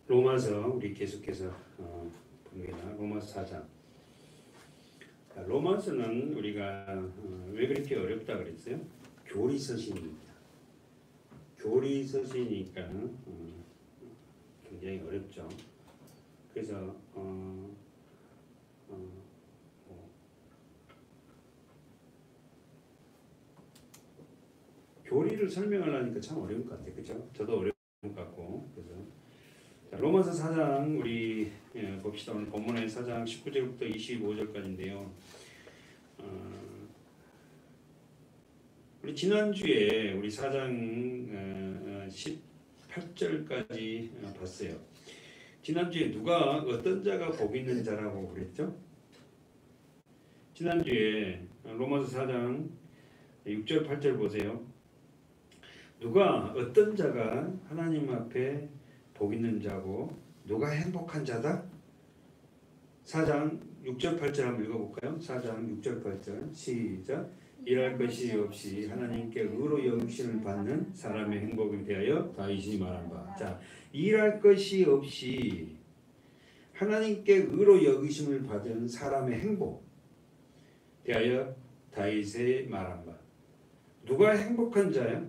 로마서 우리 계속해서 봅니다. 로마서 4장. 로마서는 우리가 왜 그렇게 어렵다 그랬어요? 교리서신입니다. 교리서신이니까 굉장히 어렵죠. 그래서 교리를 설명하려니까 참 어려운 것 같아요. 그렇죠? 저도 어려운 것 같고. 그래서 자, 로마서 4장 우리 봅시다. 오늘 본문의 4장 19절부터 25절까지인데요. 우리 지난주에 우리 4장 18절까지 봤어요. 지난주에 누가 어떤 자가 복 있는 자라고 그랬죠? 지난주에 로마서 4장 6절 8절 보세요. 누가 어떤 자가 하나님 앞에 복 있는 자고 누가 행복한 자다? 4장 6절 8절 한번 읽어볼까요? 4장 6절 8절 시작. 일할 것이 없이 하나님께 의로 여기심을 받는 사람의 행복에 대하여 다윗이 말한 바. 자, 일할 것이 없이 하나님께 의로 여기심을 받은 사람의 행복 대하여 다윗이 말한 바. 누가 행복한 자야?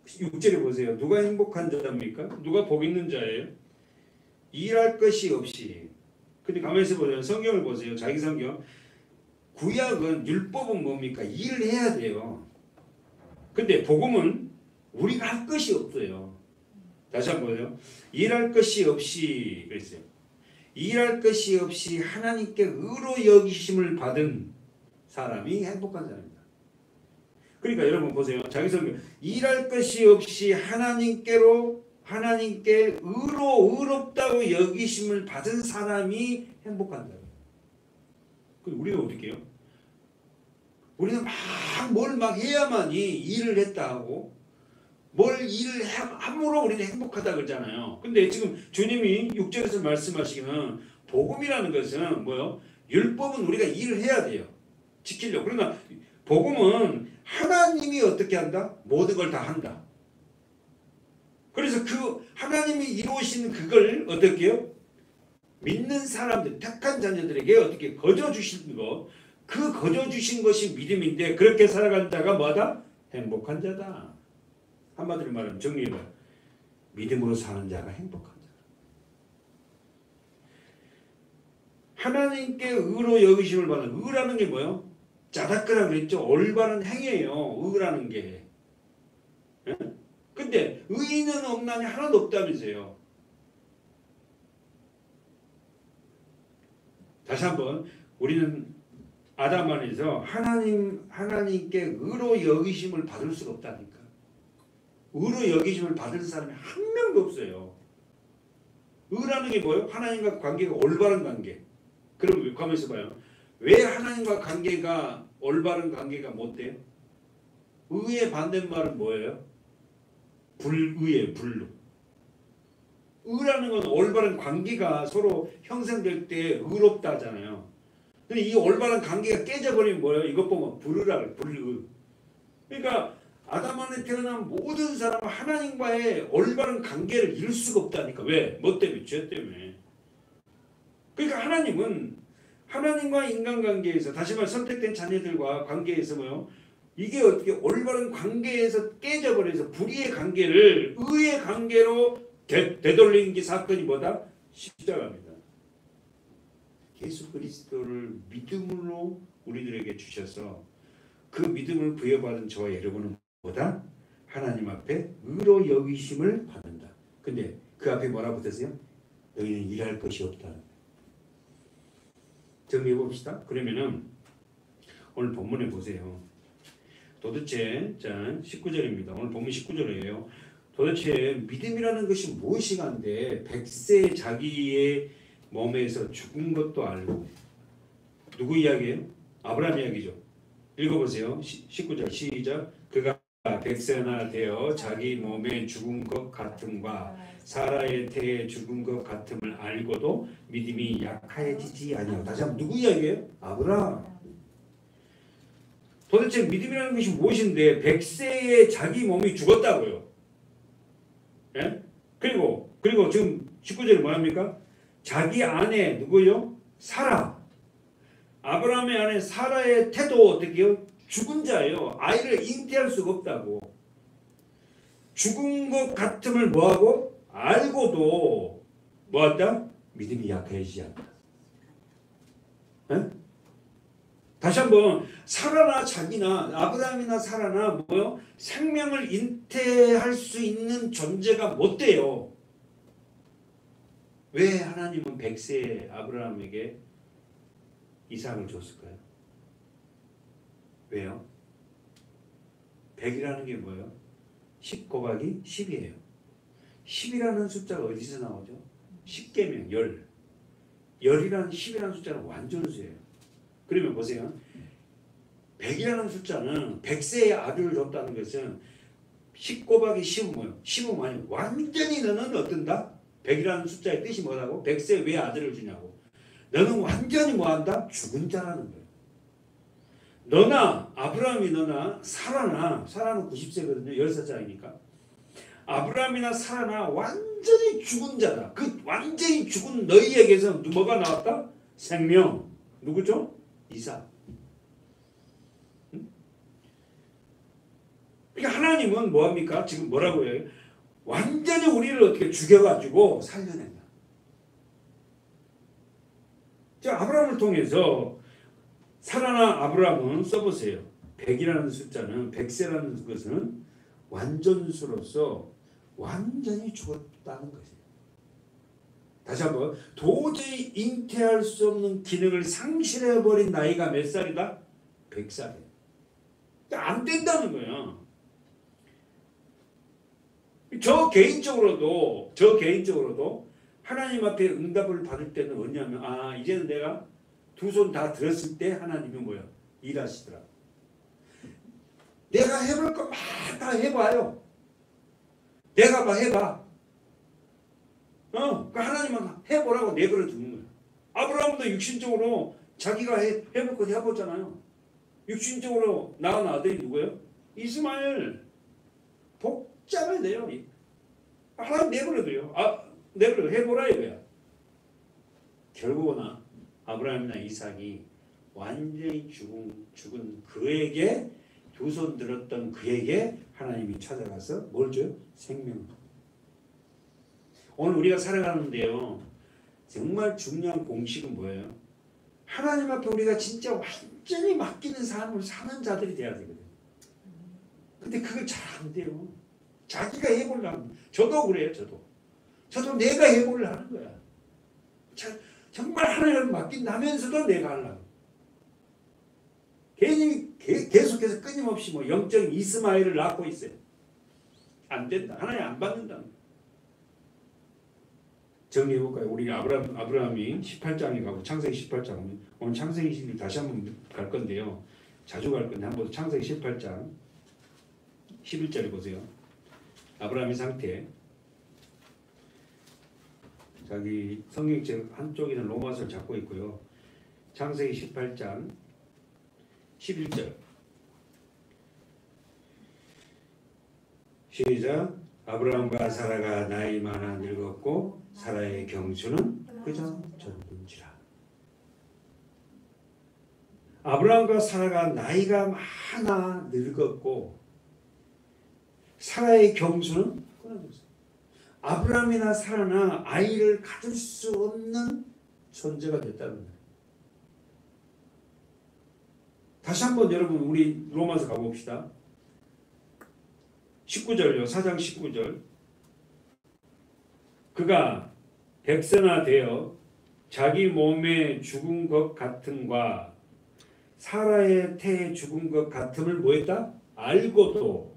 6절에 보세요. 누가 행복한 자입니까? 누가 복 있는 자예요? 일할 것이 없이. 근데 가만히 있어 보세요. 성경을 보세요. 자기 성경. 구약은 율법은 뭡니까? 일을 해야 돼요. 근데 복음은 우리가 할 것이 없어요. 다시 한번 보세요. 일할 것이 없이 그랬어요. 일할 것이 없이 하나님께 의로 여기심을 받은 사람이 행복한 사람입니다. 그러니까 여러분 보세요. 자기 성경. 일할 것이 없이 하나님께 의롭다고 여기심을 받은 사람이 행복한 사람. 그럼 우리가 어떻게 해요? 우리는 뭘 해야만이 일을 했다 하고 뭘 일을 함으로 우리는 행복하다 그러잖아요. 근데 지금 주님이 6절에서 말씀하시기는 복음이라는 것은 뭐요? 율법은 우리가 일을 해야 돼요. 지키려고. 그러나 복음은 하나님이 어떻게 한다? 모든 걸 다 한다. 그래서 그 하나님이 이루신 그걸 어떻게 해요? 믿는 사람들, 택한 자녀들에게 어떻게 거저 주신 것, 그 거저 주신 것이 믿음인데 그렇게 살아간 자가 뭐다? 행복한 자다. 한마디로 말하면 정리해봐. 믿음으로 사는 자가 행복한 자. 하나님께 의로 여기심을 받는 의라는 게 뭐예요? 짜다끄라 그랬죠. 올바른 행위예요. 의라는 게. 예? 근데 의인은 없나니 하나도 없다면서요. 다시 한번 우리는 아담 안에서 하나님께 의로 여기심을 받을 수가 없다니까. 의로 여기심을 받을 사람이 한 명도 없어요. 의라는 게 뭐예요? 하나님과 관계가 올바른 관계. 그럼 가만히 있어봐요. 왜 하나님과 관계가 올바른 관계가 못 돼요? 의의 반대말은 뭐예요? 불의예요. 불로. 의라는 건 올바른 관계가 서로 형성될 때 의롭다 하잖아요. 근데 이 올바른 관계가 깨져버리면 뭐예요? 이것 보면 불의라 그래요. 불의. 그러니까 아담 안에 태어난 모든 사람은 하나님과의 올바른 관계를 이룰 수가 없다니까. 왜? 뭐 때문에? 죄 때문에. 그러니까 하나님은 하나님과 인간관계에서 다시 말해 선택된 자녀들과 관계에서 뭐요? 이게 어떻게 올바른 관계에서 깨져버려서 불의의 관계를 의의 관계로 되돌린 게 사건이 뭐다? 십자가입니다. 예수 그리스도를 믿음으로 우리들에게 주셔서 그 믿음을 부여받은 저와 여러분은 뭐다? 하나님 앞에 의로 여기심을 받는다. 근데 그 앞에 뭐라 붙었어요? 너희는 일할 것이 없다. 정리해 봅시다. 그러면은 오늘 본문에 보세요. 도대체 자 19절입니다. 오늘 본문 19절이에요. 도대체 믿음이라는 것이 무엇이간데 백세 자기의 몸에서 죽은 것도 알고. 누구 이야기예요? 아브라함 이야기죠. 읽어보세요. 19절 시작. 그가 백세나 되어 자기 몸에 죽은 것 같음과 사라의 태에 죽은 것 같음을 알고도 믿음이 약하여지지 아니하고. 다시 한번 누구 이야기예요? 아브라함. 도대체 믿음이라는 것이 무엇인데 백세에 자기 몸이 죽었다고요. 예? 그리고 지금 19절에 뭐합니까? 자기 아내 누구요? 사라. 아브라함의 아내 사라의 태도 어떻게요? 죽은 자예요. 아이를 잉태할 수가 없다고. 죽은 것 같음을 뭐하고? 알고도 뭐한다? 믿음이 약해지지 않다. 에? 다시 한번 사라나 자기나 아브라함이나 사라나 뭐요? 생명을 잉태할 수 있는 존재가 못 돼요. 왜 하나님은 100세의 아브라함에게 이삭을 줬을까요? 왜요? 100이라는 게 뭐예요? 10 곱하기 10이에요. 10이라는 숫자가 어디서 나오죠? 10계명 10. 10이라는 10이라는 숫자는 완전수예요. 그러면 보세요. 100이라는 숫자는 100세의 아들을 줬다는 것은 10 곱하기 10은 뭐예요? 10은 뭐예요? 완전히 너는 어떤다? 100이라는 숫자의 뜻이 뭐라고? 100세 왜 아들을 주냐고. 너는 완전히 뭐한다? 죽은 자라는 거예요. 너나 아브라함이 너나 사라는 90세거든요. 10살짜리니까. 아브라함이나 사라나 완전히 죽은 자다. 그 완전히 죽은 너희에게서 뭐가 나왔다? 생명. 누구죠? 이삭. 그러니까 하나님은 뭐합니까? 지금 뭐라고 해요? 완전히 우리를 어떻게 죽여가지고 살려낸다. 자, 아브라함을 통해서 사라나 아브라함은 써보세요. 100이라는 숫자는 100세라는 것은 완전수로서 완전히 죽었다는 것이에요. 다시 한번 도저히 잉태할 수 없는 기능을 상실해버린 나이가 몇 살이다? 100살이에요. 안 된다는 거예요. 저 개인적으로도 하나님 앞에 응답을 받을 때는 뭐냐면 이제는 내가 두 손 다 들었을 때 하나님이 뭐야? 일하시더라. 내가 해볼 거 막 다 해봐요. 내가 막 해봐. 그 하나님은 해보라고 내버려 두는 거야. 아브라함도 육신적으로 자기가 해볼 거 해보잖아요. 육신적으로 낳은 아들이 누구예요? 이스마엘. 복잡해 내요. 하나님 내버려둬요. 내버려 해보라 이거야. 결국은 아브라함이나 이삭이 완전히 죽은 그에게 두 손 들었던 그에게 하나님이 찾아가서 뭘 줘요? 생명. 오늘 우리가 살아가는데요. 정말 중요한 공식은 뭐예요? 하나님 앞에 우리가 진짜 완전히 맡기는 삶을 사는 자들이 돼야 되거든요. 근데 그걸 잘 안 돼요. 자기가 해보려고. 저도 그래요. 저도 내가 해보려고 하는 거야. 정말 하나님을 맡긴다면서도 내가 하려고. 계속해서 끊임없이 영적 이스마엘을 낳고 있어요. 안 된다. 하나님 안 받는다. 정리해볼까요? 우리 아브라함이 18장에 가고 창세기 18장 오늘 창세기 다시 한번 갈 건데요. 자주 갈 건데 한번 창세기 18장 11절에 보세요. 아브라함의 상태. 자기 성경책 한쪽에는 로마서를 잡고 있고요. 창세기 18장 11절 시작. 아브라함과 사라가 나이 많아 늙었고 사라의 경수는 그저 젊은지라. 아브라함과 사라가 나이가 많아 늙었고 사라의 경수는 끊어졌어요. 아브라함이나 사라나 아이를 가질 수 없는 존재가 됐다는 거예요. 다시 한번 여러분 우리 로마서 가봅시다. 19절요. 4장 19절. 그가 백선화되어 자기 몸에 죽은 것 같음과 사라의 태에 죽은 것 같음을 뭐했다? 알고도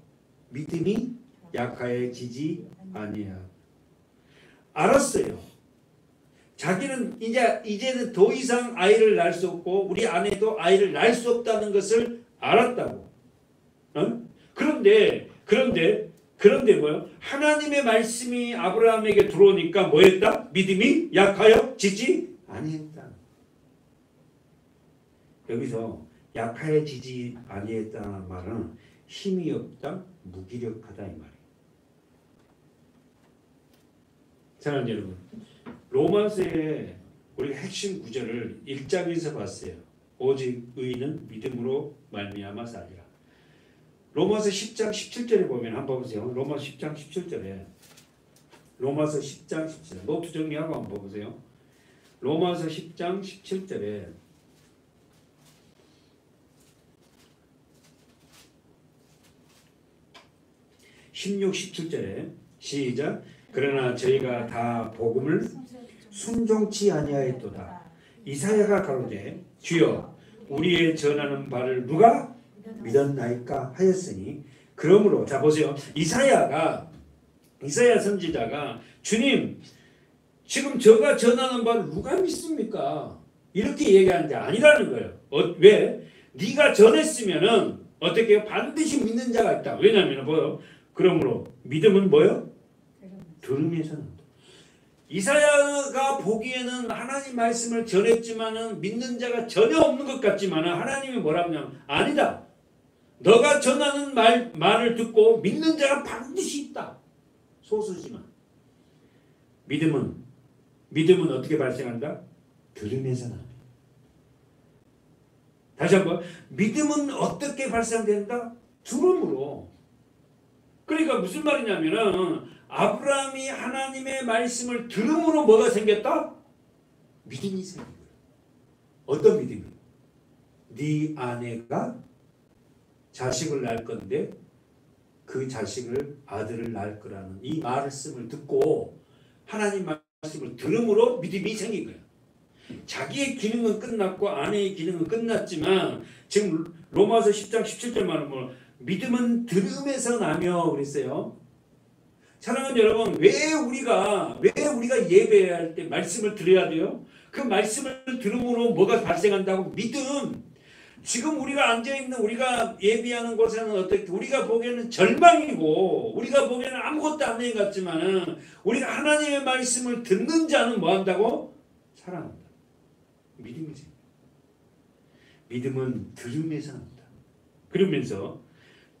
믿음이 약하여지지 아니야. 알았어요. 자기는 이제는 더 이상 아이를 낳을 수 없고 우리 아내도 아이를 낳을 수 없다는 것을 알았다고. 그런데 뭐요? 하나님의 말씀이 아브라함에게 들어오니까 뭐했다? 믿음이 약하여지지 아니했다. 여기서 약하여지지 아니했다는 말은 힘이 없다, 무기력하다 이 말이에요. 사랑하는 여러분, 로마서의 우리가 핵심 구절을 1장에서 봤어요. 오직 의인은 믿음으로 말미암아 살리라. 로마서 10장 17절에 보면 한번 보세요. 로마서 10장 17절에 로마서 10장 17절 노트 정리하고 한번 보세요. 로마서 10장 17절에 16, 17절에 시작. 그러나 저희가 다 복음을 순종치 아니하였도다. 이사야가 가로되 주여 우리의 전하는 바를 누가 믿었나이까 하였으니 그러므로 자 보세요. 이사야 선지자가 주님 지금 제가 전하는 바를 누가 믿습니까? 이렇게 얘기하는 게 아니라는 거예요. 왜? 네가 전했으면은 어떻게 해요? 반드시 믿는 자가 있다. 왜냐하면 뭐요? 그러므로 믿음은 뭐요? 들음에서 난다. 이사야가 보기에는 하나님 말씀을 전했지만은 믿는 자가 전혀 없는 것 같지만은 하나님이 뭐라냐면 아니다. 너가 전하는 말을 듣고 믿는 자가 반드시 있다. 소수지만 믿음은 어떻게 발생한다? 들음에서 납니다. 다시 한번 믿음은 어떻게 발생된다? 들음으로. 그러니까 무슨 말이냐면은 아브라함이 하나님의 말씀을 들음으로 뭐가 생겼다? 믿음이 생긴 거예요. 어떤 믿음이? 네 아내가 자식을 낳을 건데 그 자식을 아들을 낳을 거라는 이 말씀을 듣고 하나님 말씀을 들음으로 믿음이 생긴 거예요. 자기의 기능은 끝났고 아내의 기능은 끝났지만 지금 로마서 10장 17절 말하면 믿음은 들음에서 나며 그랬어요. 사랑하는 여러분, 왜 우리가 예배할 때 말씀을 들어야 돼요? 그 말씀을 들음으로 뭐가 발생한다고? 믿음. 지금 우리가 앉아있는 우리가 예배하는 곳에는 어떻게 우리가 보기에는 절망이고 우리가 보기에는 아무것도 안 된 것 같지만은 우리가 하나님의 말씀을 듣는 자는 뭐 한다고? 살아난다. 믿음이 생겨. 믿음은 들음에서 난다. 그러면서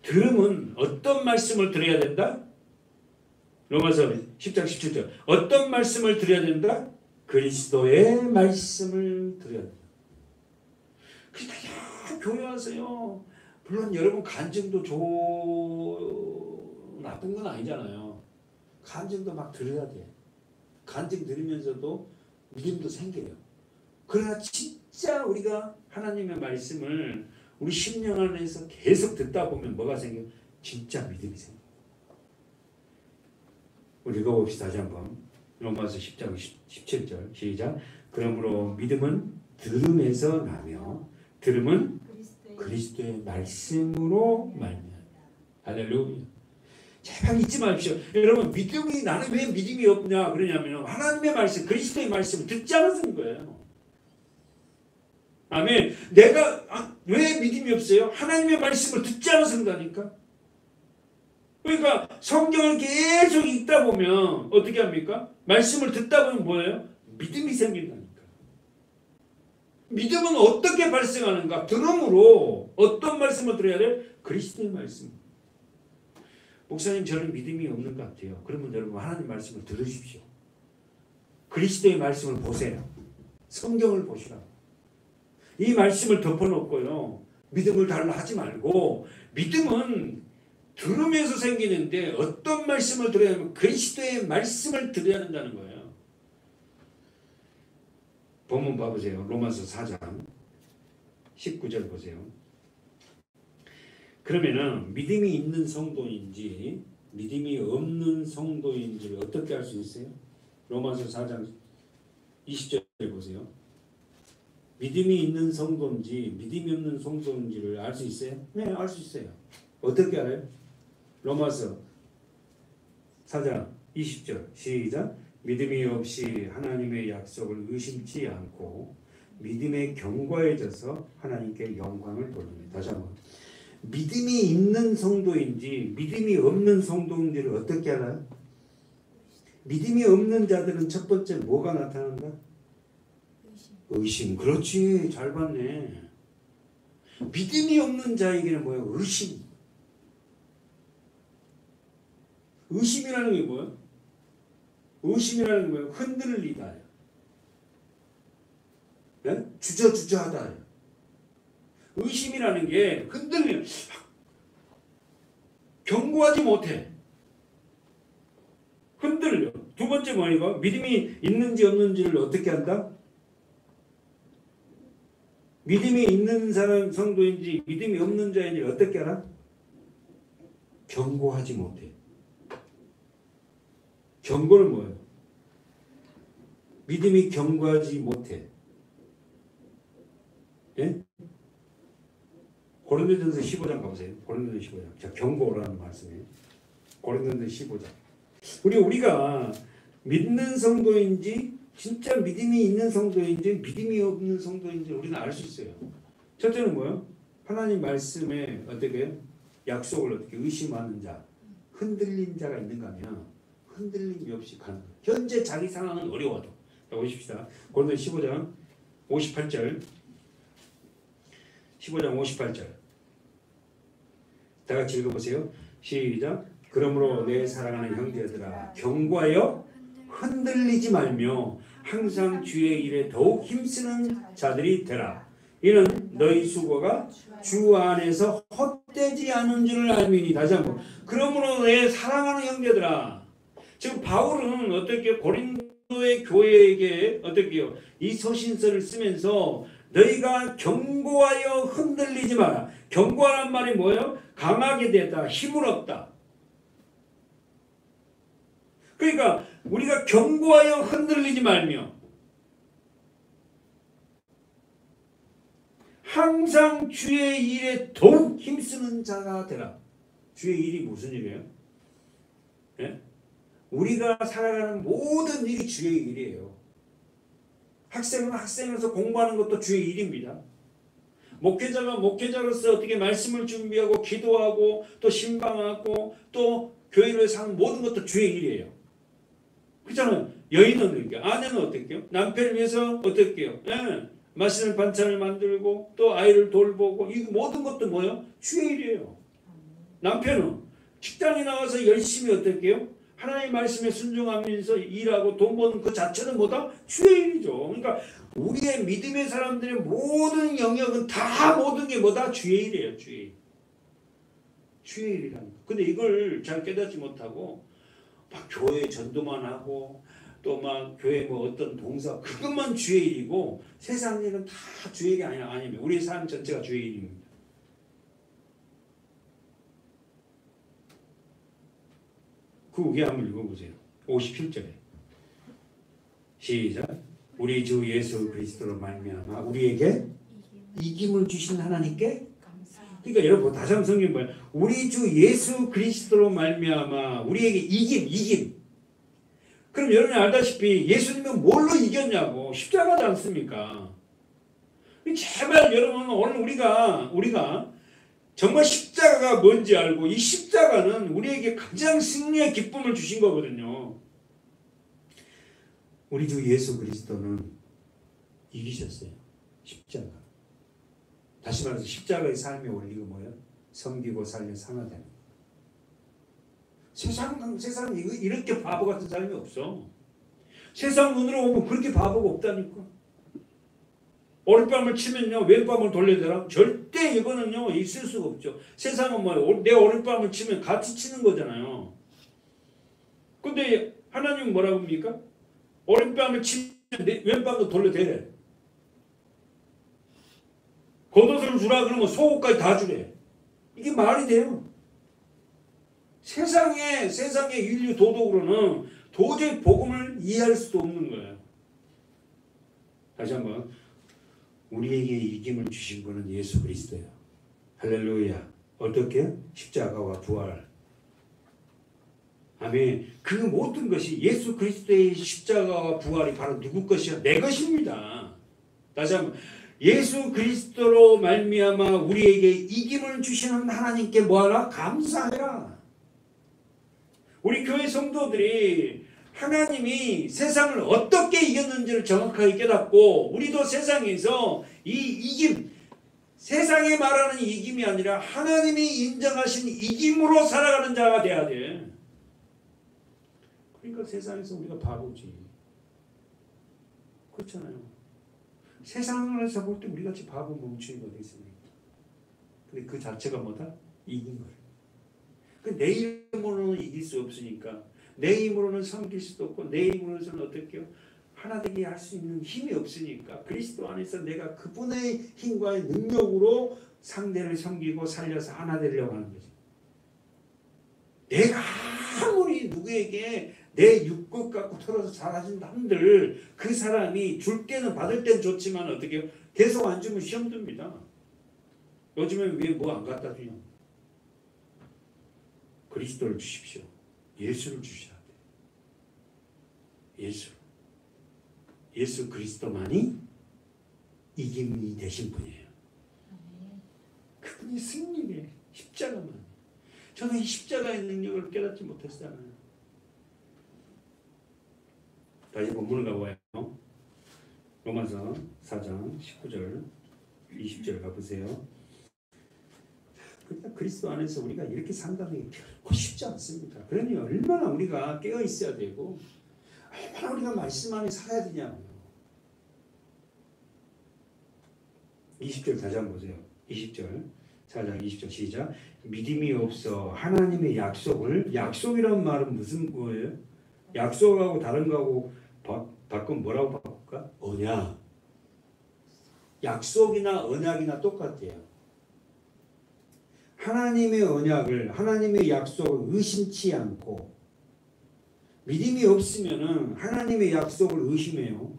들음은 어떤 말씀을 들어야 된다? 로마서 10장 17절 어떤 말씀을 들어야 된다? 그리스도의 말씀을 들어야 된다. 그러니까 교회 와서요. 물론 여러분 간증도 나쁜 건 아니잖아요. 간증도 막 들어야 돼. 간증 들으면서도 믿음도 생겨요. 그러나 진짜 우리가 하나님의 말씀을 우리 심령 안에서 계속 듣다 보면 뭐가 생겨요? 진짜 믿음이 생겨요. 우리 읽어봅시다. 다시 한번. 로마서 10장 17절 시작. 그러므로 믿음은 들음에서 나며 들음은 그리스도의 말씀으로 말미암아. 할렐루야. 제발 잊지 마십시오. 여러분 믿음이 나는 왜 믿음이 없냐 그러냐면 하나님의 말씀 그리스도의 말씀을 듣지 않았던 거예요. 아멘. 내가 왜 믿음이 없어요? 하나님의 말씀을 듣지 않아서 그런다니까. 그러니까 성경을 계속 읽다 보면 어떻게 합니까? 말씀을 듣다 보면 뭐예요? 믿음이 생긴다니까. 믿음은 어떻게 발생하는가? 들음으로 어떤 말씀을 들어야 돼? 그리스도의 말씀. 목사님 저는 믿음이 없는 것 같아요. 그러면 여러분 하나님 말씀을 들으십시오. 그리스도의 말씀을 보세요. 성경을 보시라고. 이 말씀을 덮어놓고요. 믿음을 달라 하지 말고 믿음은 들으면서 생기는데 어떤 말씀을 들어야 하면 그리스도의 말씀을 들어야 한다는 거예요. 본문 봐보세요. 로마서 4장 19절 보세요. 그러면은 믿음이 있는 성도인지 믿음이 없는 성도인지를 어떻게 알 수 있어요? 로마서 4장 20절 보세요. 믿음이 있는 성도인지 믿음이 없는 성도인지를 알 수 있어요? 네, 알 수 있어요. 어떻게 알아요? 로마서 4장 20절 시작. 믿음이 없이 하나님의 약속을 의심치 않고 믿음에 견고해져서 하나님께 영광을 돌립니다. 다시 한번. 믿음이 있는 성도인지 믿음이 없는 성도인지를 어떻게 알아요? 믿음이 없는 자들은 첫 번째 뭐가 나타난다? 의심. 그렇지. 잘 봤네. 믿음이 없는 자에게는 뭐예요? 의심. 의심이라는 게 뭐예요? 의심이라는 거예요. 흔들리다. 예? 주저주저하다. 의심이라는 게 흔들리는, 견고하지 못해. 흔들려. 두 번째 뭐니까? 믿음이 있는지 없는지를 어떻게 한다? 믿음이 있는 사람 성도인지 믿음이 없는 자인지 어떻게 알아? 견고하지 못해. 견고는 뭐예요? 믿음이 견고하지 못해. 예? 고린도전서 15장 가보세요. 고린도전서 15장. 자, 견고라는 말씀이에요. 고린도전서 15장. 우리가 믿는 성도인지 진짜 믿음이 있는 성도인지 믿음이 없는 성도인지 우리는 알 수 있어요. 첫째는 뭐예요? 하나님 말씀에 어떻게 약속을 어떻게 의심하는 자, 흔들린 자가 있는가 하면 흔들림이 없이 가는 거예요. 현재 자기 상황은 어려워도. 자, 보십시다. 고린도서 15장 58절. 15장 58절. 다 같이 읽어보세요. 시작. 그러므로 내 사랑하는 형제들아 견고하여 흔들리지 말며 항상 주의 일에 더욱 힘쓰는 자들이 되라. 이는 너희 수고가 주 안에서 헛되지 않은 줄을 알미니. 다시 한번. 그러므로 내 사랑하는 형제들아. 지금 바울은 어떻게 고린도의 교회에게 어떻게요? 이 서신서를 쓰면서 너희가 견고하여 흔들리지 마라. 견고하란 말이 뭐예요? 강하게 되다, 힘을 얻다. 그러니까 우리가 견고하여 흔들리지 말며 항상 주의 일에 더욱 힘쓰는 자가 되라. 주의 일이 무슨 일이에요? 예? 우리가 살아가는 모든 일이 주의 일이에요. 학생은 학생으로서 공부하는 것도 주의 일입니다. 목회자가 목회자로서 어떻게 말씀을 준비하고 기도하고 또 신방하고 또 교회를 사는 모든 것도 주의 일이에요. 그렇잖아요. 여인은 이렇게, 아내는 어떻게요? 남편을 위해서 어떻게요? 예, 맛있는 반찬을 만들고 또 아이를 돌보고 이 모든 것도 뭐예요? 주의 일이에요. 남편은 직장에 나와서 열심히 어떻게요? 하나님의 말씀에 순종하면서 일하고 돈 버는 그 자체는 뭐다? 주의 일이죠. 그러니까 우리의 믿음의 사람들의 모든 영역은 다 모든 게 뭐다? 주의 일이에요. 주의 일. 주의 일이라는 거. 근데 이걸 잘 깨닫지 못하고 막 교회 전도만 하고 또 막 교회 뭐 어떤 동사 그것만 주의 일이고 세상 일은 다 주의 일이 아니면 우리의 삶 전체가 주의 일입니다. 그 위에 한번 읽어보세요. 57절에 시작. 우리 주 예수 그리스도로 말미암아 우리에게 이김을 주신 하나님께. 그러니까 여러분 다시 한번 성경 봐요. 우리 주 예수 그리스도로 말미암아 우리에게 이김. 그럼 여러분이 알다시피 예수님은 뭘로 이겼냐고 십자가지 않습니까? 제발 여러분 오늘 우리가 정말 십자가가 뭔지 알고 이 십자가는 우리에게 가장 승리의 기쁨을 주신 거거든요. 우리 주 예수 그리스도는 이기셨어요. 십자가. 다시 말해서 십자가의 삶의 원리가 뭐예요? 섬기고 살며 상하다는 거예요. 세상 이렇게 바보 같은 사람이 없어. 세상 눈으로 보면 그렇게 바보가 없다니까. 오른밤을 치면요 왼밤을 돌려야 되나? 절대 이거는요 있을 수가 없죠. 세상은 뭐예요? 내 오른밤을 치면 같이 치는 거잖아요. 근데 하나님은 뭐라고 합니까? 오른밤을 치면 내 왼밤도 돌려대래. 겉옷을 주라 그러면 속옷까지 다 주래. 이게 말이 돼요? 세상의 인류 도덕으로는 도저히 복음을 이해할 수도 없는 거예요. 다시 한번. 우리에게 이김을 주신 분은 예수 그리스도예요. 할렐루야. 어떻게? 십자가와 부활. 아멘. 그 모든 것이 예수 그리스도의 십자가와 부활이 바로 누구 것이야? 내 것입니다. 다시 한번. 예수 그리스도로 말미암아 우리에게 이김을 주시는 하나님께 뭐하라? 감사해라. 우리 교회 성도들이 하나님이 세상을 어떻게 이겼는지를 정확하게 깨닫고 우리도 세상에서 이 이김, 세상에 말하는 이김이 아니라 하나님이 인정하신 이김으로 살아가는 자가 돼야 돼. 그러니까 세상에서 우리가 바보지. 그렇잖아요. 세상에서 볼 때 우리같이 바보 멍청이가 어디 있습니까? 근데 그 자체가 뭐다? 이긴 거예요. 내 힘으로는 이길 수 없으니까, 내 힘으로는 섬길 수도 없고, 내 힘으로는 어떻게 하나 되게 할 수 있는 힘이 없으니까 그리스도 안에서 내가 그분의 힘과 능력으로 상대를 섬기고 살려서 하나 되려고 하는 거지. 내가 아무리 누구에게 내 육국 갖고 털어서 잘하신 한들 그 사람이 줄 때는 받을 때는 좋지만 어떻게 해요? 계속 안 주면 시험 듭니다. 요즘에 왜 뭐 안 갖다 주냐? 그리스도를 주십시오. 예수를 주셔야 돼. 예수 그리스도만이 이김이 되신 분이에요. 그분이 승리네. 십자가만. 저는 이 십자가의 능력을 깨닫지 못했잖아요. 다시 본문을 가봐요. 로마서 4장 19절 20절 가보세요. 그러니까 그리스도 안에서 우리가 이렇게 산다는 게 결코 쉽지 않습니다. 그러니 얼마나 우리가 깨어 있어야 되고 얼마나 우리가 말씀 안에 살아야 되냐고요. 20절 다시 한번 보세요. 20절 4장 20절 시작. 믿음이 없어 하나님의 약속이라는 말은 무슨 거예요? 약속하고 다른 거하고 바꾸면 뭐라고 바꿀까? 언약. 약속이나 언약이나 똑같아요. 하나님의 언약을, 하나님의 약속을 의심치 않고, 믿음이 없으면은 하나님의 약속을 의심해요.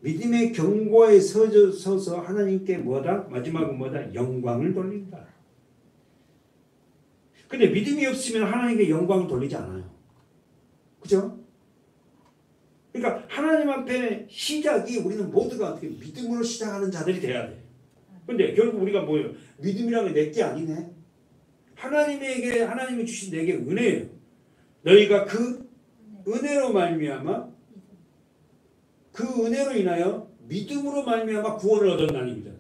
믿음의 경고에 서서 하나님께 뭐다? 마지막은 뭐다? 영광을 돌린다. 근데 믿음이 없으면 하나님께 영광을 돌리지 않아요. 그죠? 그러니까 하나님 앞에 시작이 우리는 모두가 어떻게 믿음으로 시작하는 자들이 돼야 돼. 근데 결국 우리가 뭐예요? 믿음이라는 게 내게 아니네. 하나님이 주신 내게 은혜예요. 너희가 그 은혜로 말미암아 그 은혜로 인하여 믿음으로 말미암아 구원을 얻었나니입니다.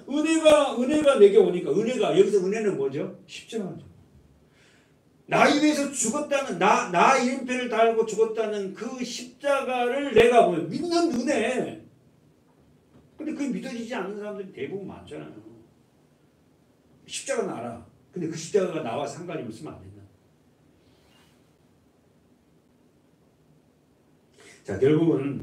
은혜가 내게 오니까 여기서 은혜는 뭐죠? 십자가죠. 나에 위해서 죽었다는 나 이름표를 달고 죽었다는 그 십자가를 내가 믿는 은혜. 근데 그게 믿어지지 않는 사람들이 대부분 많잖아요. 십자가는 알아. 근데 그 십자가가 나와 상관이 없으면 안 된다. 자, 결국은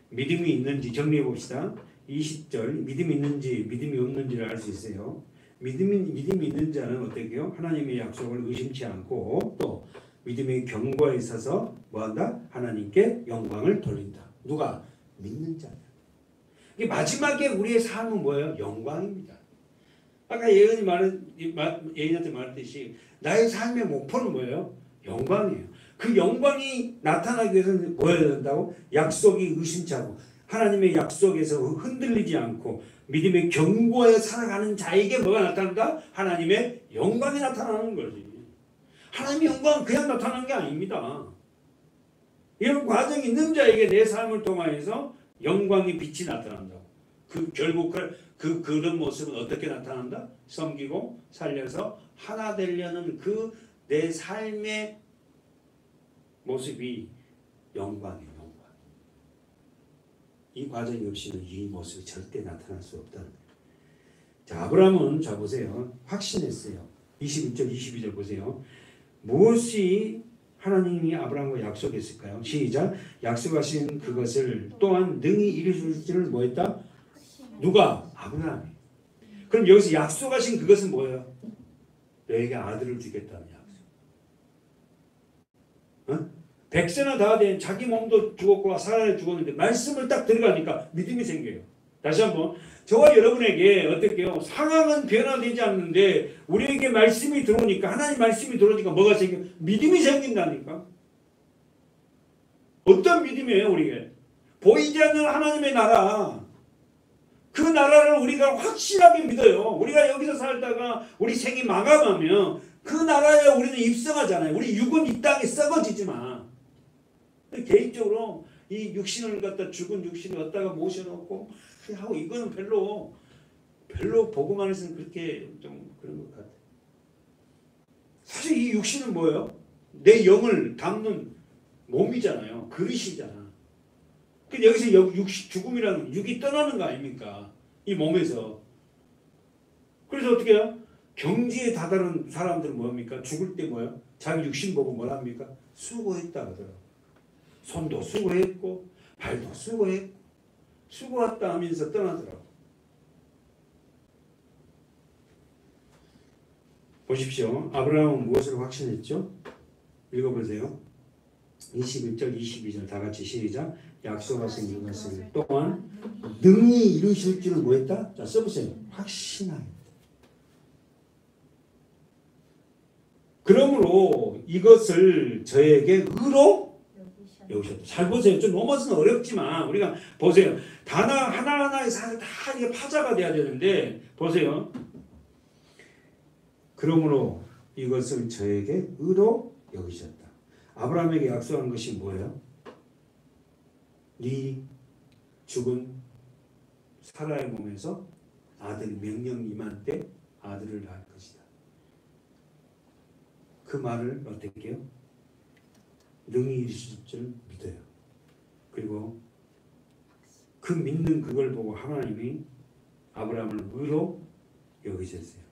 믿음이 있는지 정리해 봅시다. 20절 믿음이 있는지 믿음이 없는지를 알 수 있어요. 믿음이 있는 자는 어떻게 해요? 하나님의 약속을 의심치 않고 또 믿음의 경고에 있어서 뭐한다? 하나님께 영광을 돌린다. 누가? 믿는 자들. 이게 마지막에 우리의 삶은 뭐예요? 영광입니다. 아까 예인한테 말했듯이 나의 삶의 목표는 뭐예요? 영광이에요. 그 영광이 나타나기 위해서는 뭐여야 된다고? 약속이 의심치 않고 하나님의 약속에서 흔들리지 않고 믿음의 경고에 살아가는 자에게 뭐가 나타난다? 하나님의 영광이 나타나는 거지. 하나님의 영광은 그냥 나타나는 게 아닙니다. 이런 과정이 있는 자에게 내 삶을 통하여서 영광의 빛이 나타난다고. 결국 그런 모습은 어떻게 나타난다? 섬기고 살려서 하나 되려는 그 내 삶의 모습이 영광이에요. 영광. 이 과정이 없이는 이 모습이 절대 나타날 수 없다는 거예요. 자, 아브라함은 자 보세요. 확신했어요. 21절 22절 보세요. 무엇이 하나님이 아브라함과 약속했을까요? 시작. 약속하신 그것을 또한 능히 이루실 줄을 뭐했다? 누가? 아브라함이. 그럼 여기서 약속하신 그것은 뭐예요? 너에게 아들을 주겠다는 약속. 백세나 다 된 자기 몸도 죽었고 사라를 죽었는데 말씀을 딱 들어가니까 믿음이 생겨요. 다시 한번 저와 여러분에게 어떻게요? 상황은 변화되지 않는데 우리에게 말씀이 들어오니까 하나님 말씀이 들어오니까 뭐가 생겨? 믿음이 생긴다니까. 어떤 믿음이에요? 우리에게 보이지 않는 하나님의 나라, 그 나라를 우리가 확실하게 믿어요. 우리가 여기서 살다가 우리 생이 마감하면 그 나라에 우리는 입성하잖아요. 우리 육은 이 땅에 썩어지지만 개인적으로 이 육신을 갖다 죽은 육신을 갖다가 모셔놓고 하고 이거는 별로 복음 안에서는 그렇게 좀 그런 것 같아요. 사실 이 육신은 뭐예요? 내 영을 담는 몸이잖아요. 그릇이잖아. 근데 여기서 육식 죽음이라는 육이 떠나는 거 아닙니까? 이 몸에서. 그래서 어떻게 해요? 경지에 다다른 사람들은 뭡니까? 죽을 때 뭐예요? 자기 육신 보고 뭐랍니까? 수고했다 그러더라고. 손도 수고했고 발도 수고했고 수고했다 하면서 떠나더라고. 보십시오. 아브라함은 무엇을 확신했죠? 읽어보세요. 21절 22절 다 같이 시작. 약속하신 그것을 또한 능히 이루실 줄을 뭐했다? 자 써보세요. 확신하였다. 그러므로 이것을 저에게 의로 여기셨다. 잘 보세요. 좀 넘어서는 어렵지만 우리가 보세요. 단어 하나하나의 사실 다 이게 파자가 돼야 되는데 보세요. 그러므로 이것을 저에게 의로 여기셨다. 아브라함에게 약속한 것이 뭐예요? 네 죽은 사라의 몸에서 아들 명령 임한 때 아들을 낳을 것이다. 그 말을 어떻게 해요? 능히 이루실 줄 믿어요. 그리고 그 믿는 그걸 보고 하나님이 아브라함을 의로 여기셨어요.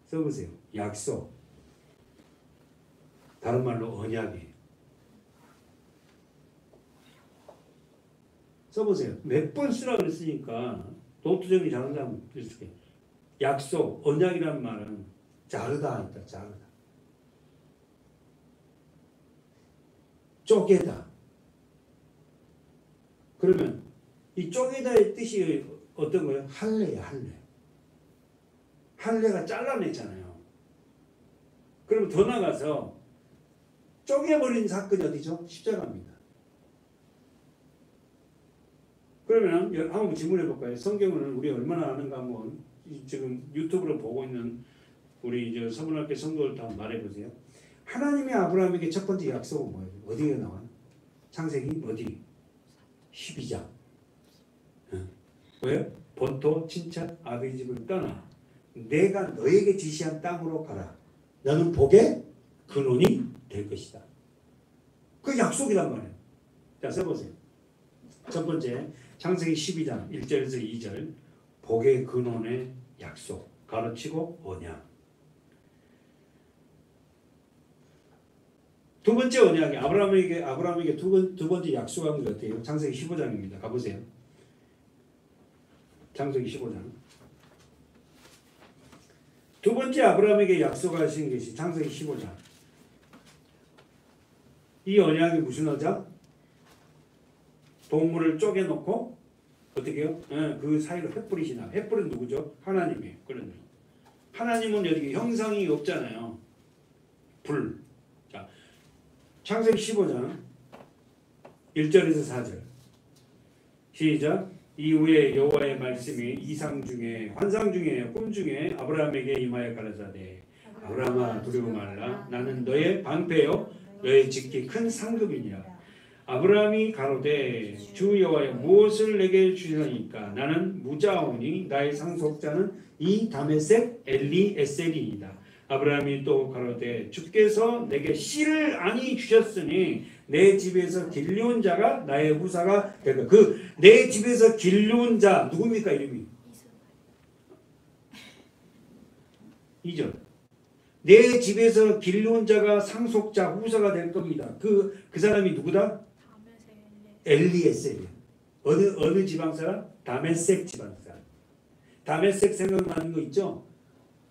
써보세요. 약속. 다른 말로 언약이에요. 써보세요. 몇 번 쓰라고 그랬으니까 노트 정리 잘하는 사람 있을게요. 약속, 언약이라는 말은 자르다 있다. 자르다. 쪼개다. 그러면 이 쪼개다의 뜻이 어떤 거예요? 할례야, 할례. 할례가 잘라냈잖아요. 그러면 더 나가서 쪼개버린 사건이 어디죠? 십자가입니다. 그러면 한번 질문해 볼까요? 성경을 우리 얼마나 아는가 한번 지금 유튜브로 보고 있는 우리 이제 서문학교 성도들 다 말해 보세요. 하나님이 아브라함에게 첫 번째 약속은 뭐예요? 어디에 나와요? 창세기 어디? 12장. 왜요? 본토 친척 아버지 집을 떠나 내가 너에게 지시한 땅으로 가라. 너는 복의 근원이 될 것이다. 그 약속이란 말이에요. 자 써보세요. 첫 번째 창세기 12장 1절에서 2절 복의 근원의 약속 가르치고 언약. 두 번째 언약이 아브라함에게 두 번째 약속한 게 어때요? 창세기 15장입니다. 가보세요. 창세기 15장. 두 번째 아브라함에게 약속하신 것이 창세기 15장. 이 언약이 무슨 언약? 동물을 쪼개놓고 어떻게 해요? 그 사이로 횃불이 지나. 횃불은 누구죠? 하나님이에요. 그러면 하나님은 여기 형상이 없잖아요. 불. 자, 창세기 15장 1절에서 4절 시작. 이후에 여호와의 말씀이 이상 중에 환상 중에 꿈 중에 아브라함에게 임하여 가라사대 아브라함아 두려워 말라 나는 너의 방패요 너의 지키 큰 상급이니라. 아브라함이 가로되 주 여호와여 무엇을 내게 주시니까 나는 무자오니 나의 상속자는 이 다메섹 엘리에셀이이다. 아브라함이 또 가로되 주께서 내게 씨를 아니 주셨으니 내 집에서 길리온 자가 나의 후사가 되고 그 내 집에서 길리온 자 누굽니까 이름이? 2절 내 집에서 길리온 자가 상속자 후사가 될 겁니다. 그 사람이 누구다? 엘리에셀이야. 어느 지방 사람? 다메섹 지방 사람. 다메섹 생각나는 거 있죠?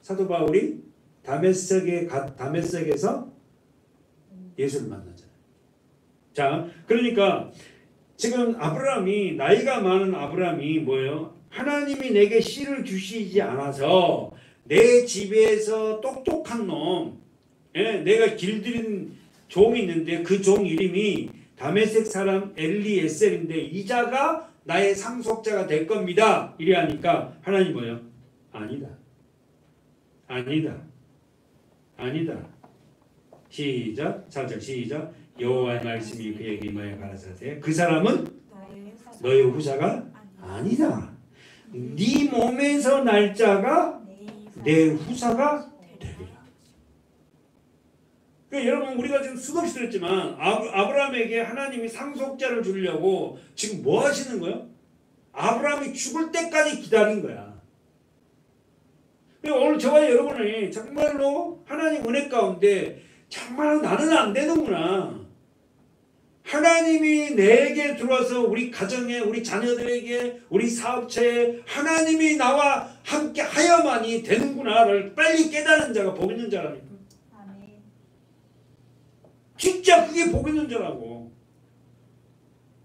사도 바울이 다메섹에서 예수를 만나잖아요. 자, 그러니까 지금 아브라함이 나이가 많은 아브라함이 뭐예요? 하나님이 내게 씨를 주시지 않아서 내 집에서 똑똑한 놈, 내가 길들인 종이 있는데 그 종 이름이 다메섹 사람 엘리에셀인데 이 자가 나의 상속자가 될 겁니다. 이래 하니까 하나님 뭐예요? 아니다. 아니다. 아니다. 시작. 4절 시작. 여호와의 말씀이 그에게 임하여 가라사대 그 사람은 너의 후사가 아니다. 네 몸에서 날 자가 내 후사가 되리라. 그러니까 여러분 우리가 지금 수없이 들었지만 아브라함에게 하나님이 상속자를 주려고 지금 뭐 하시는 거예요? 아브라함이 죽을 때까지 기다린 거야. 그러니까 오늘 저와 여러분이 정말로 하나님 은혜 가운데 정말 나는 안 되는구나. 하나님이 내게 들어와서 우리 가정에 우리 자녀들에게 우리 사업체에 하나님이 나와 함께 하여만이 되는구나를 빨리 깨달은 자가 복 있는 자라니까. 아멘. 진짜 그게 복 있는 자라고.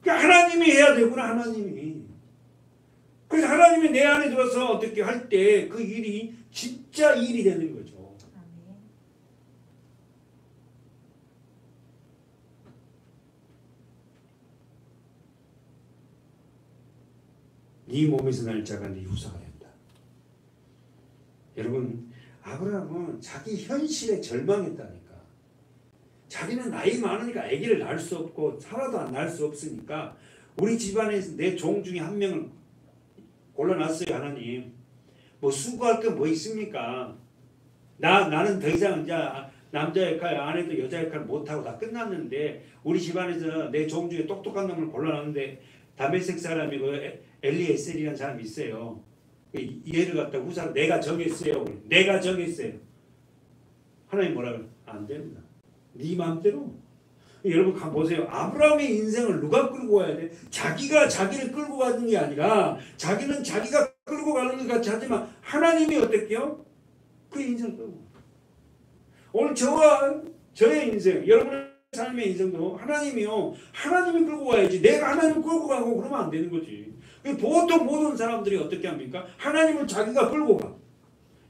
하나님이 해야 되구나. 하나님이. 그래서 하나님이 내 안에 들어서 어떻게 할 때 그 일이 진짜 일이 되는 거죠. 아멘. 네 몸에서 날 자가 네 후사가 된다. 여러분 아브라함은 자기 현실에 절망했다니까. 자기는 나이 많으니까 아기를 낳을 수 없고 살아도 안 낳을 수 없으니까 우리 집안에서 내 종 중에 한 명을 골라놨어요. 하나님. 뭐 수고할 게 뭐 있습니까? 나는 더 이상 이제 남자 역할 안 해도 여자 역할 못하고 다 끝났는데 우리 집안에서 내 종 중에 똑똑한 놈을 골라놨는데 다메섹 사람이고 엘리에셀이라는 사람이 있어요. 얘를 갖다 후사로 내가 정했어요. 내가 정했어요. 하나님 뭐라고? 안 됩니다. 네 마음대로. 여러분 보세요. 아브라함의 인생을 누가 끌고 가야 돼? 자기가 자기를 끌고 가는 게 아니라 자기는 자기가 끌고 가는 것 같이 하지만 하나님이 어떻게요? 그 인생을 끌고 가. 오늘 저와 저의 인생, 여러분의 삶의 인생도 하나님이요. 하나님이 끌고 가야지. 내가 하나님을 끌고 가고 그러면 안 되는 거지. 보통 모든 사람들이 어떻게 합니까? 하나님을 자기가 끌고 가.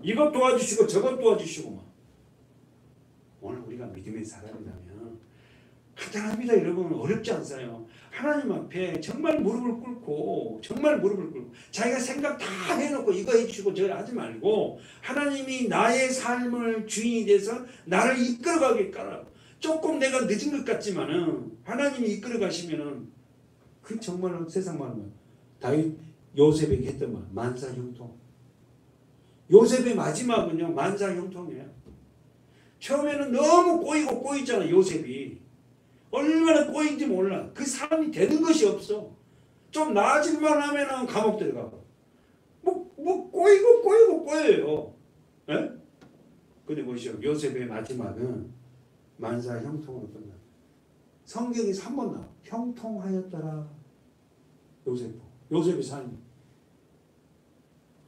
이것 도와주시고 저것 도와주시고 막. 오늘 우리가 믿음의 사람이라면 간단합니다. 여러분 어렵지 않아요. 하나님 앞에 정말 무릎을 꿇고 자기가 생각 다 해놓고 이거 해주시고 저거 하지 말고 하나님이 나의 삶을 주인이 돼서 나를 이끌어가겠다라고. 조금 내가 늦은 것 같지만은 하나님이 이끌어 가시면은 그 정말로 세상 말로 다윗 요셉에게 했던 말 만사형통. 요셉의 마지막은요 만사형통이에요. 처음에는 너무 꼬이잖아. 요셉이 얼마나 꼬인지 몰라. 그 사람이 되는 것이 없어. 좀 나아질만 하면은 감옥 들어가고 뭐 꼬여요. 예? 근데 보시오. 요셉의 마지막은 만사 형통으로 끝나. 성경에서 한 번 나와. 형통하였더라. 요셉의 삶이.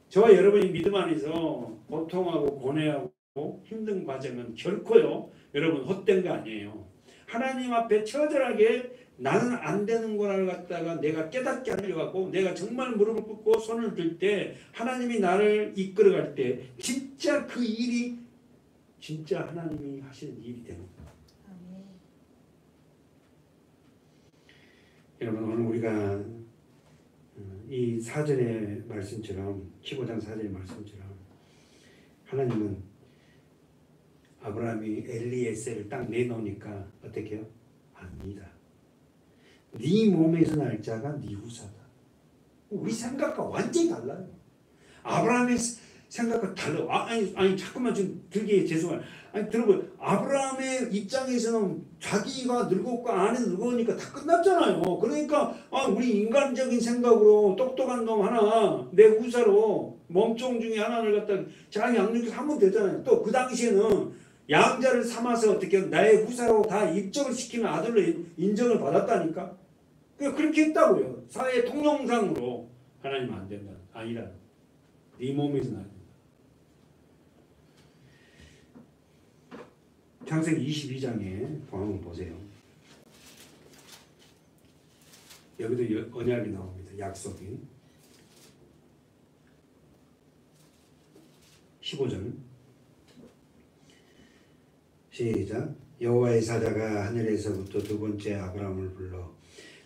저와 여러분이 믿음 안에서 고통하고 고뇌하고 힘든 과정은 결코요. 여러분 헛된 거 아니에요. 하나님 앞에 처절하게 나는 안 되는 거를 갖다가 내가 깨닫게 하려고 내가 정말 무릎을 꿇고 손을 들 때 하나님이 나를 이끌어갈 때 진짜 그 일이 진짜 하나님이 하시는 일이 되는 거예요. 아멘. 여러분 오늘 우리가 이 사전의 말씀처럼 15장 사전의 말씀처럼 하나님은 아브라함이 엘리에셀을 딱 내놓으니까 어떻게 해요? 압니다. 네 몸에서 날 자가 네 후사다. 우리 생각과 완전히 달라요. 아브라함의 생각과 달라. 아니 잠깐만 좀 들게 죄송해요. 아니 들어봐요. 아브라함의 입장에서는 자기가 늙었고 아내 늙으니까 다 끝났잖아요. 그러니까 우리 인간적인 생각으로 똑똑한 놈 하나 내 후사로 몸종 중에 하나를 갖다 잘 양육해서 하면 되잖아요. 또 그 당시에는 양자를 삼아서 어떻게 나의 후사로 다 입적을 시키는 아들로 인정을 받았다니까. 그렇게 했다고요. 사회 통용상으로 하나님 안 된다. 아니라 네 몸에서 나야 된다. 창세기 22장에 한번 보세요. 여기도 언약이 나옵니다. 약속이. 15절 시작. 여호와의 사자가 하늘에서부터 두 번째 아브라함을 불러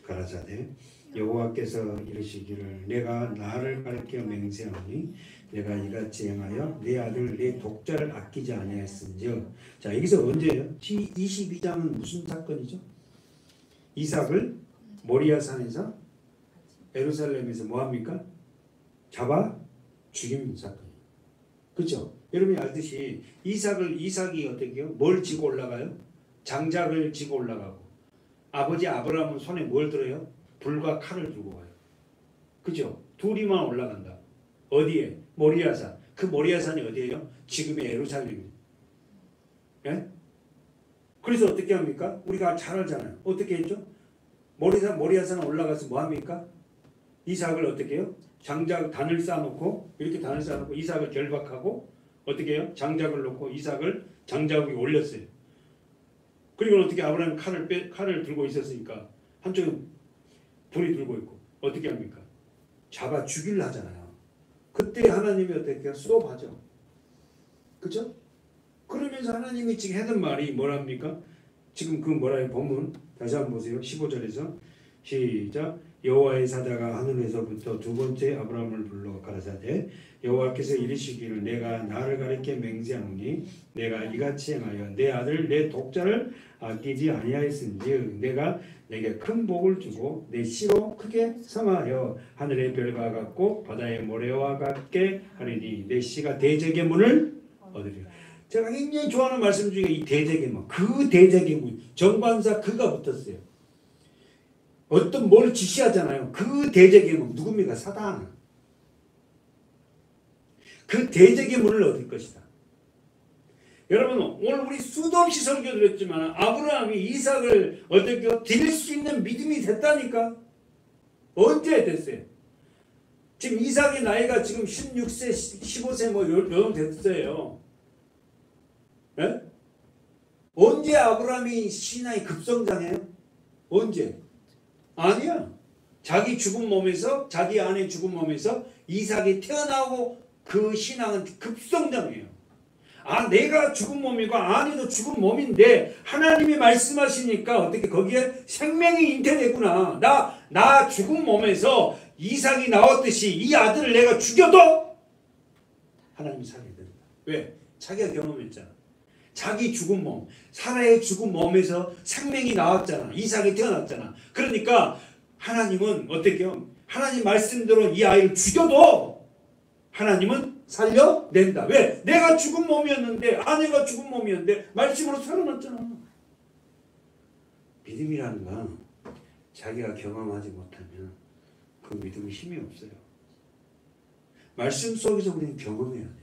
가라사대 여호와께서 이르시기를 내가 나를 가리켜 맹세하노니 내가 이같이 행하여 내 아들 내 독자를 아끼지 아니하였은즉. 자 여기서 언제예요? 22장은 무슨 사건이죠? 이삭을 모리아 산에서 예루살렘에서 뭐합니까? 잡아 죽인 사건이에요. 그렇죠? 여러분이 알듯이 이삭이 어떻게 해요? 뭘 지고 올라가요? 장작을 지고 올라가고 아버지 아브라함은 손에 뭘 들어요? 불과 칼을 들고 가요. 그죠? 둘이만 올라간다. 어디에? 모리아산. 그 모리아산이 어디예요? 지금의 예루살렘입니다. 예? 그래서 어떻게 합니까? 우리가 잘 알잖아요. 어떻게 했죠? 모리아산 올라가서 뭐 합니까? 이삭을 어떻게 해요? 장작 단을 쌓아놓고 이렇게 단을 쌓아놓고 이삭을 결박하고 어떻게 해요? 장작을 놓고 이삭을 장작 위에 올렸어요. 그리고 어떻게 아브라함이 칼을 들고 있었으니까 한쪽은 불이 들고 있고 어떻게 합니까? 잡아 죽이려 하잖아요. 그때 하나님이 어떻게 해요? 수업하죠. 그죠? 그러면서 하나님이 지금 하는 말이 뭐랍니까? 지금 그 뭐라요? 본문 다시 한번 보세요. 15절에서 시작. 여호와의 사자가 하늘에서부터 두 번째 아브라함을 불러 가라사대 여호와께서 이르시기를 내가 나를 가리켜 맹세하노니 내가 이같이 행하여 내 아들 내 독자를 아끼지 아니하였은즉 내가 내게 큰 복을 주고 내 씨로 크게 성하여 하늘의 별과 같고 바다의 모래와 같게 하리니 내 씨가 대적의 문을 얻으리라. 제가 굉장히 좋아하는 말씀 중에 이 대적의 문, 그 대적의 문, 정관사 그가 붙었어요. 어떤 뭘 지시하잖아요. 그 대적의 문 누굽니까? 사단. 그 대적의 문을 얻을 것이다. 여러분 오늘 우리 수도 없이 설교드렸지만 아브라함이 이삭을 어떻게 드릴 수 있는 믿음이 됐다니까. 언제 됐어요? 지금 이삭의 나이가 지금 16세, 15세 뭐 요런 됐어요. 네? 언제 아브라함이 신앙이 급성장해요? 언제? 아니야. 자기 죽은 몸에서 자기 아내 죽은 몸에서 이삭이 태어나고 그 신앙은 급성장해요. 아 내가 죽은 몸이고 아내도 죽은 몸인데 하나님이 말씀하시니까 어떻게 거기에 생명이 잉태되구나. 나 죽은 몸에서 이삭이 나왔듯이 이 아들을 내가 죽여도 하나님이 살게 된다. 왜? 자기가 경험했잖아. 자기 죽은 몸, 사라의 죽은 몸에서 생명이 나왔잖아. 이삭이 태어났잖아. 그러니까 하나님은 어떻게 해요? 하나님 말씀대로 이 아이를 죽여도 하나님은 살려낸다. 왜? 내가 죽은 몸이었는데 아내가 죽은 몸이었는데 말씀으로 살아났잖아. 믿음이라는 건 자기가 경험하지 못하면 그 믿음이 힘이 없어요. 말씀 속에서 우리는 경험해야 돼요.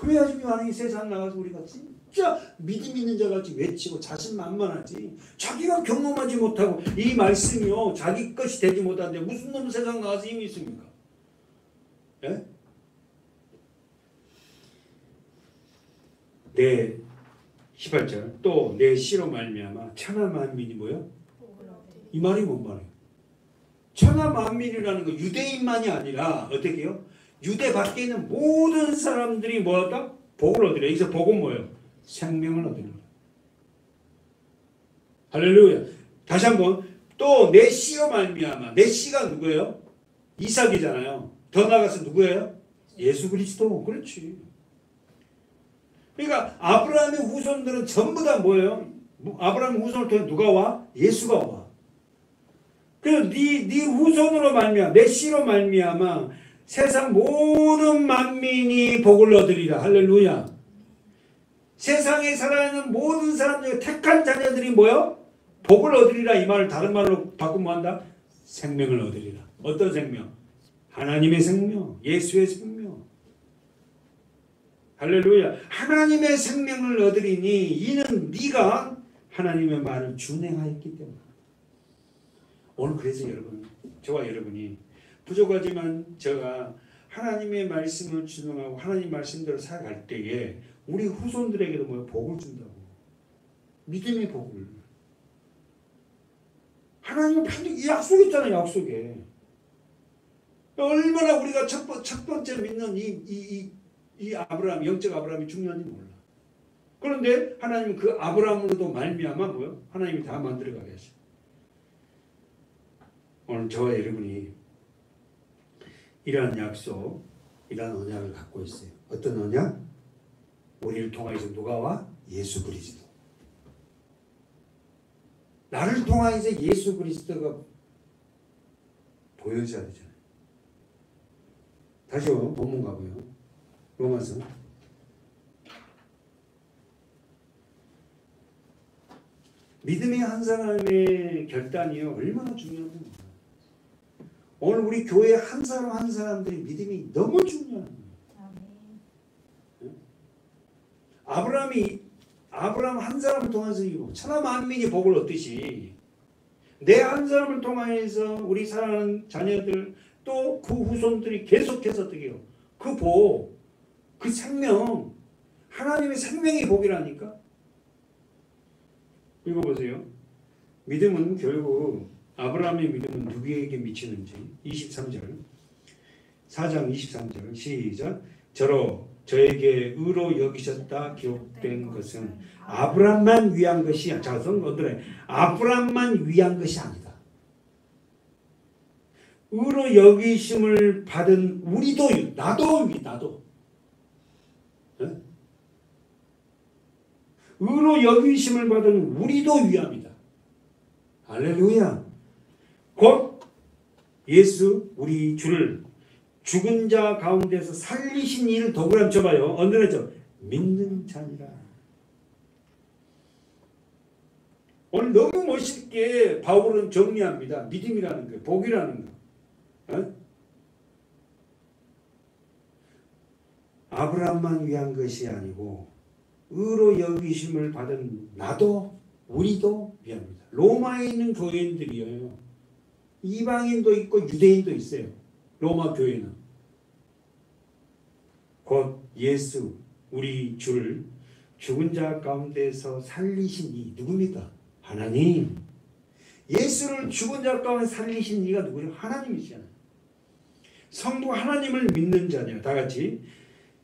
그래야지 만약에 세상 나가서 우리가 진짜 믿음 있는 자같이 외치고 자신만만하지. 자기가 경험하지 못하고 이 말씀이요 자기 것이 되지 못하는데 무슨 놈 세상 나가서 힘이 있습니까? 예? 내 18절 또 내 씨로 말미암아 천하 만민이 뭐요? 이 말이 뭔 말이에요? 천하 만민이라는 거 유대인만이 아니라 어떻게 해요? 유대 밖에 있는 모든 사람들이 뭐였다? 복을 얻으려. 여기서 복은 뭐예요? 생명을 얻으려. 할렐루야. 다시 한번 또 내 씨로 말미암아. 내 씨가 누구예요? 이삭이잖아요. 더 나아가서 누구예요? 예수 그리스도. 그렇지. 그러니까 아브라함의 후손들은 전부 다 뭐예요? 아브라함의 후손을 통해 누가 와? 예수가 와. 그래서 네 후손으로 말미암아 내 씨로 말미암아 세상 모든 만민이 복을 얻으리라. 할렐루야. 세상에 살아있는 모든 사람들 택한 자녀들이 뭐요? 복을 얻으리라. 이 말을 다른 말로 바꾸면 뭐 한다? 생명을 얻으리라. 어떤 생명? 하나님의 생명. 예수의 생명. 할렐루야. 하나님의 생명을 얻으리니 이는 네가 하나님의 말을 준행하였기 때문에. 오늘 그래서 여러분, 저와 여러분이 부족하지만 제가 하나님의 말씀을 준행하고 하나님 말씀대로 살아갈 때에 우리 후손들에게도 뭐 복을 준다고. 믿음의 복을. 하나님은 반드시 약속했잖아요. 약속에. 얼마나 우리가 첫 번째 믿는 이 아브라함, 영적 아브라함이 중요한지 몰라. 그런데 하나님은 그 아브라함으로도 말미암아 뭐요? 하나님이 다 만들어가게 하셔. 오늘 저와 여러분이 이러한 약속, 이러한 언약을 갖고 있어요. 어떤 언약? 우리를 통하여서 누가 와? 예수 그리스도. 나를 통하여서 예수 그리스도가 보여져야 되잖아요. 다시 본문 가고요. 로마서 믿음의 한 사람의 결단이요 얼마나 중요합니까? 오늘 우리 교회 한 사람 한 사람들의 믿음이 너무 중요합니다. 아브라함 한 사람을 통해서 천하 만민이 복을 얻듯이 내 한 사람을 통해서 우리 사랑하는 자녀들 또 그 후손들이 계속해서 어떻게 해요? 그 복, 그 생명, 하나님의 생명의 복이라니까. 읽어보세요. 믿음은 결국 아브라함의 믿음은 누구에게 미치는지 23절 4장 23절 시작. 저로 저에게 의로 여기셨다 기록된 것은 아브라함만 위한 것이 자 성도들의 아브라함만 위한 것이 아니다. 의로 여기심을 받은 우리도 나도 네? 의로 여기심을 받은 우리도 위함이다. 할렐루야. 곧 예수 우리 주를 죽은 자 가운데서 살리신 이를 더불어 쳐봐요. 언제죠? 믿는 자니라. 오늘 너무 멋있게 바울은 정리합니다. 믿음이라는 거, 복이라는 거. 어? 아브라함만 위한 것이 아니고 의로 여기심을 받은 나도 우리도 위합니다. 로마에 있는 교인들이에요. 이방인도 있고 유대인도 있어요. 로마 교회는 곧 예수 우리 주를 죽은 자 가운데서 살리신 이 누굽니까? 하나님. 예수를 죽은 자 가운데 살리신 이가 누구예요? 하나님이시잖아요. 성부 하나님을 믿는 자냐. 다 같이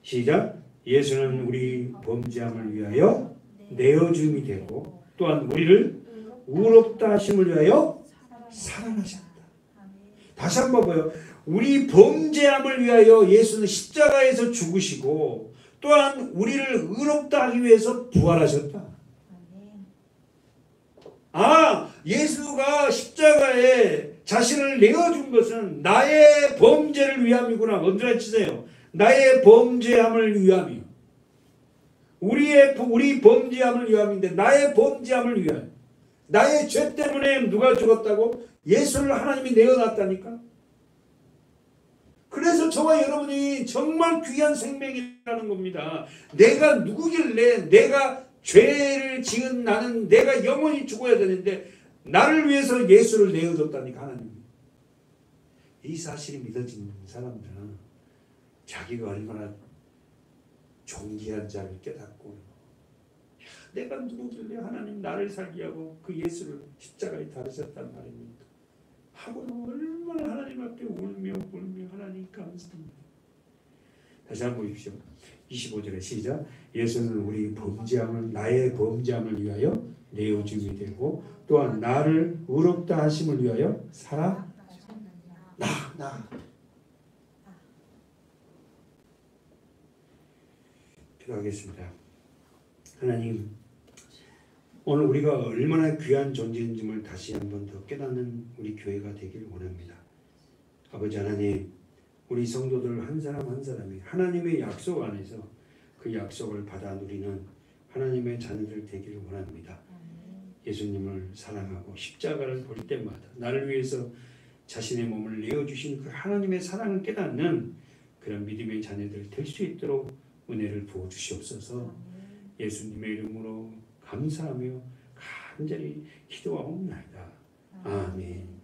시작. 예수는 우리 범죄함을 위하여 내어줌이 되고 또한 우리를 의롭다 하심을 위하여 살아나셨다. 다시 한번 봐요. 우리 범죄함을 위하여 예수는 십자가에서 죽으시고 또한 우리를 의롭다 하기 위해서 부활하셨다. 아, 예수가 십자가에 자신을 내어준 것은 나의 범죄를 위함이구나. 먼저 치세요. 나의 범죄함을 위함이요. 우리 범죄함을 위함인데 나의 범죄함을 위함. 나의 죄 때문에 누가 죽었다고? 예수를 하나님이 내어놨다니까. 그래서 저와 여러분이 정말 귀한 생명이라는 겁니다. 내가 누구길래 내가 죄를 지은 나는 내가 영원히 죽어야 되는데 나를 위해서 예수를 내어줬다니까 하나님. 이 사실이 믿어지는 사람들은 자기가 얼마나 존귀한 자를 깨닫고 내가 누구길래 하나님 나를 살게 하고 그 예수를 십자가에 달으셨단 말입니까? 하고는 얼마나 하나님 앞에 울며 하나님 감사합니다. 다시 한번 보십시오. 25절에 시작. 예수는 우리 범죄함을 나의 범죄함을 위하여 내어줌이 되고 또한 나를 의롭다 하심을 위하여 나 기도하겠습니다. 하나님, 오늘 우리가 얼마나 귀한 존재인지를 다시 한번 더 깨닫는 우리 교회가 되길 원합니다. 아버지 하나님, 우리 성도들 한 사람 한 사람이 하나님의 약속 안에서 그 약속을 받아 누리는 하나님의 자녀들 되기를 원합니다. 예수님을 사랑하고 십자가를 볼 때마다 나를 위해서 자신의 몸을 내어주신 그 하나님의 사랑을 깨닫는 그런 믿음의 자녀들 될 수 있도록 은혜를 부어주시옵소서. 예수님의 이름으로 감사하며 간절히 기도하옵나이다. 아멘.